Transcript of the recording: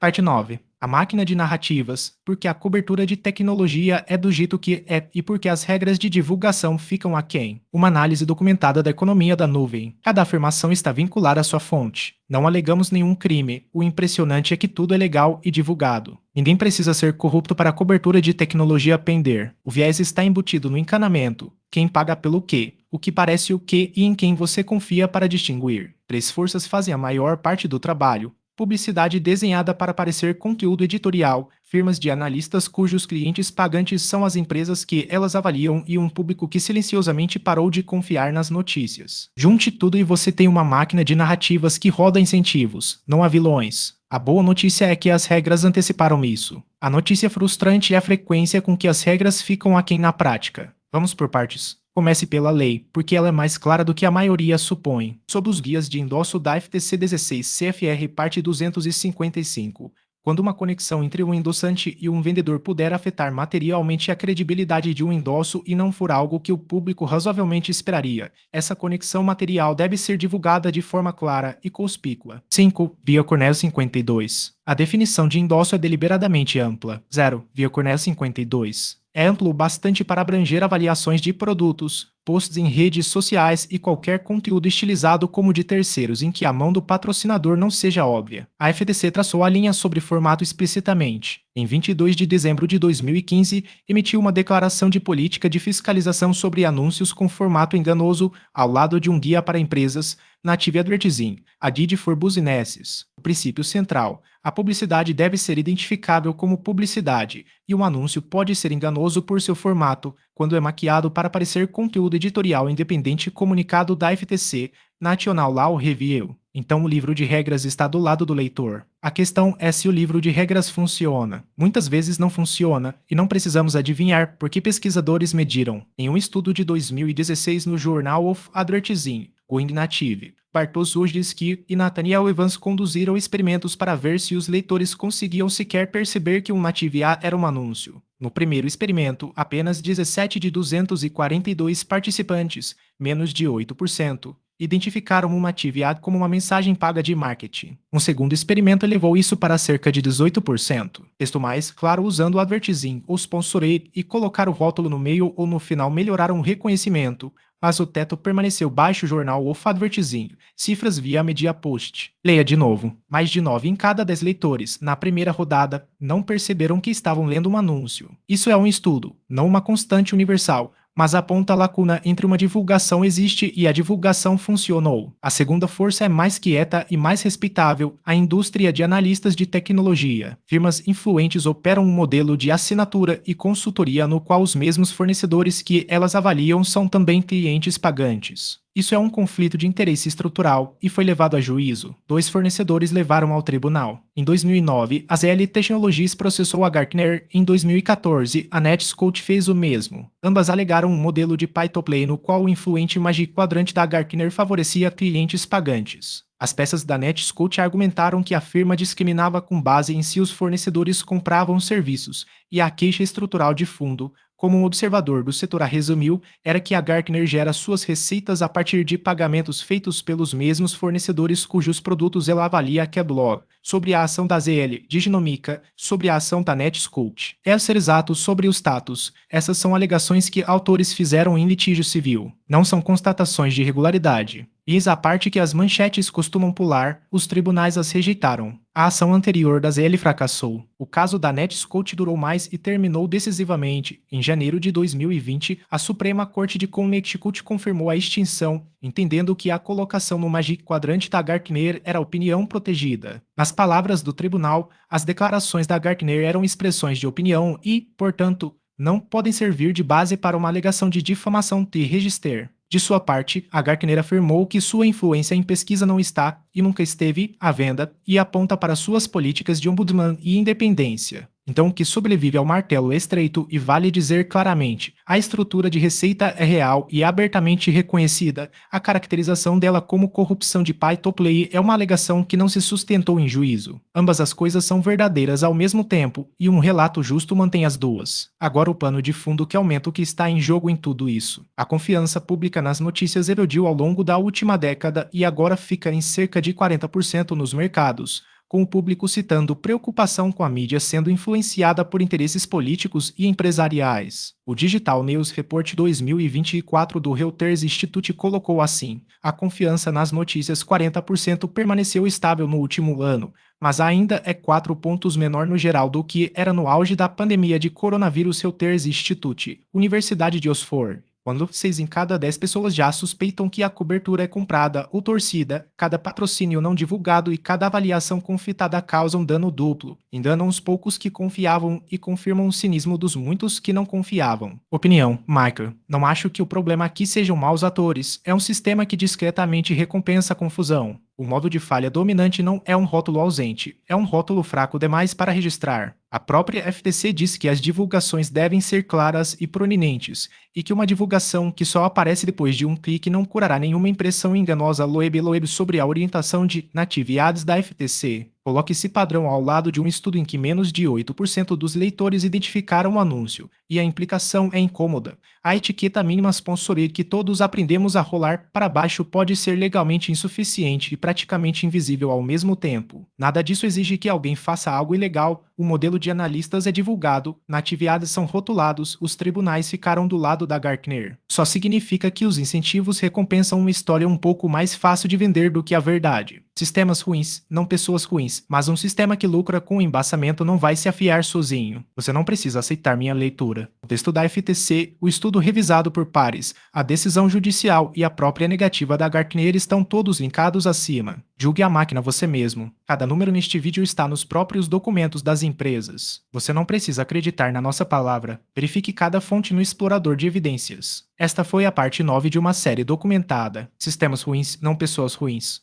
Parte 9. A máquina de narrativas, porque a cobertura de tecnologia é do jeito que é e porque as regras de divulgação ficam aquém. Uma análise documentada da economia da nuvem. Cada afirmação está vinculada à sua fonte. Não alegamos nenhum crime. O impressionante é que tudo é legal e divulgado. Ninguém precisa ser corrupto para a cobertura de tecnologia pender. O viés está embutido no encanamento. Quem paga pelo quê? O que parece o quê e em quem você confia para distinguir. Três forças fazem a maior parte do trabalho. Publicidade desenhada para parecer conteúdo editorial, firmas de analistas cujos clientes pagantes são as empresas que elas avaliam e um público que silenciosamente parou de confiar nas notícias. Junte tudo e você tem uma máquina de narrativas que roda incentivos, não há vilões. A boa notícia é que as regras anteciparam isso. A notícia frustrante é a frequência com que as regras ficam aquém na prática. Vamos por partes. Comece pela lei, porque ela é mais clara do que a maioria supõe. Sob os guias de endosso da FTC 16 CFR parte 255, quando uma conexão entre um endossante e um vendedor puder afetar materialmente a credibilidade de um endosso e não for algo que o público razoavelmente esperaria, essa conexão material deve ser divulgada de forma clara e conspícua. 5. Via Cornell 52. A definição de endosso é deliberadamente ampla. 0. Via Cornell 52. É amplo o bastante para abranger avaliações de produtos, posts em redes sociais e qualquer conteúdo estilizado como de terceiros em que a mão do patrocinador não seja óbvia. A FTC traçou a linha sobre formato explicitamente. Em 22 de dezembro de 2015, emitiu uma declaração de política de fiscalização sobre anúncios com formato enganoso ao lado de um guia para empresas, Native Advertising, a Did for Businesses. O princípio central: a publicidade deve ser identificável como publicidade, e um anúncio pode ser enganoso por seu formato, quando é maquiado para parecer conteúdo editorial independente comunicado da FTC, National Law Review. Então o livro de regras está do lado do leitor. A questão é se o livro de regras funciona. Muitas vezes não funciona, e não precisamos adivinhar porque pesquisadores mediram. Em um estudo de 2016 no Journal of Advertising, Going Native, Bartosz Wojcicki e Nathaniel Evans conduziram experimentos para ver se os leitores conseguiam sequer perceber que um Native A era um anúncio. No primeiro experimento, apenas 17 de 242 participantes, menos de 8%, identificaram uma Native Ad como uma mensagem paga de marketing. Um segundo experimento elevou isso para cerca de 18%. Texto mais claro usando o advertising ou sponsored e colocar o rótulo no meio ou no final melhoraram o reconhecimento, mas o teto permaneceu baixo. Jornal of Advertising, cifras via Media Post. Leia de novo. Mais de 9 em cada 10 leitores, na primeira rodada, não perceberam que estavam lendo um anúncio. Isso é um estudo, não uma constante universal, mas aponta a lacuna entre uma divulgação existe e a divulgação funcionou. A segunda força é mais quieta e mais respeitável, a indústria de analistas de tecnologia. Firmas influentes operam um modelo de assinatura e consultoria no qual os mesmos fornecedores que elas avaliam são também clientes pagantes. Isso é um conflito de interesse estrutural e foi levado a juízo. 2 fornecedores levaram ao tribunal. Em 2009, a ZL Technologies processou a Gartner. Em 2014, a Netscout fez o mesmo. Ambas alegaram um modelo de pay-to-play no qual o influente Magic Quadrant da Gartner favorecia clientes pagantes. As peças da Netscout argumentaram que a firma discriminava com base em se os fornecedores compravam serviços, e a queixa estrutural de fundo, como um observador do setor a resumiu, era que a Gartner gera suas receitas a partir de pagamentos feitos pelos mesmos fornecedores cujos produtos ela avalia que é blog, sobre a ação da ZL Diginomica, sobre a ação da Netscout. É ser exato sobre o status. Essas são alegações que autores fizeram em litígio civil. Não são constatações de irregularidade. Eis a parte que as manchetes costumam pular, os tribunais as rejeitaram. A ação anterior da ZL fracassou. O caso da Netscout durou mais e terminou decisivamente. Em janeiro de 2020, a Suprema Corte de Connecticut confirmou a extinção, entendendo que a colocação no Magic Quadrante da Gartner era opinião protegida. Nas palavras do tribunal, as declarações da Gartner eram expressões de opinião e, portanto, não podem servir de base para uma alegação de difamação de register. De sua parte, a Gartner afirmou que sua influência em pesquisa não está, e nunca esteve, à venda, e aponta para suas políticas de ombudsman e independência. Então o que sobrevive ao martelo estreito e vale dizer claramente, a estrutura de receita é real e abertamente reconhecida, a caracterização dela como corrupção de pay-to-play é uma alegação que não se sustentou em juízo. Ambas as coisas são verdadeiras ao mesmo tempo, e um relato justo mantém as duas. Agora o pano de fundo que aumenta o que está em jogo em tudo isso. A confiança pública nas notícias erodiu ao longo da última década e agora fica em cerca de 40% nos mercados, com o público citando preocupação com a mídia sendo influenciada por interesses políticos e empresariais. O Digital News Report 2024 do Reuters Institute colocou assim: a confiança nas notícias 40% permaneceu estável no último ano, mas ainda é 4 pontos menor no geral do que era no auge da pandemia de coronavírus. Reuters Institute, Universidade de Oxford. Quando 6 em cada 10 pessoas já suspeitam que a cobertura é comprada ou torcida, cada patrocínio não divulgado e cada avaliação confitada causam dano duplo. Enganam os poucos que confiavam e confirmam o cinismo dos muitos que não confiavam. Opinião: Michael. Não acho que o problema aqui sejam maus atores. É um sistema que discretamente recompensa a confusão. O modo de falha dominante não é um rótulo ausente, é um rótulo fraco demais para registrar. A própria FTC diz que as divulgações devem ser claras e proeminentes, e que uma divulgação que só aparece depois de um clique não curará nenhuma impressão enganosa. Loeb sobre a orientação de Native Ads da FTC. Coloque esse padrão ao lado de um estudo em que menos de 8% dos leitores identificaram o anúncio, e a implicação é incômoda. A etiqueta mínima sponsored que todos aprendemos a rolar para baixo pode ser legalmente insuficiente e praticamente invisível ao mesmo tempo. Nada disso exige que alguém faça algo ilegal. O modelo de analistas é divulgado, Native Ads são rotulados, os tribunais ficaram do lado da Gartner. Só significa que os incentivos recompensam uma história um pouco mais fácil de vender do que a verdade. Sistemas ruins, não pessoas ruins, mas um sistema que lucra com o embaçamento não vai se afiar sozinho. Você não precisa aceitar minha leitura. O texto da FTC, o estudo revisado por pares, a decisão judicial e a própria negativa da Gartner estão todos linkados acima. Julgue a máquina você mesmo. Cada número neste vídeo está nos próprios documentos das empresas. Você não precisa acreditar na nossa palavra. Verifique cada fonte no explorador de evidências. Esta foi a parte 9 de uma série documentada. Sistemas ruins, não pessoas ruins.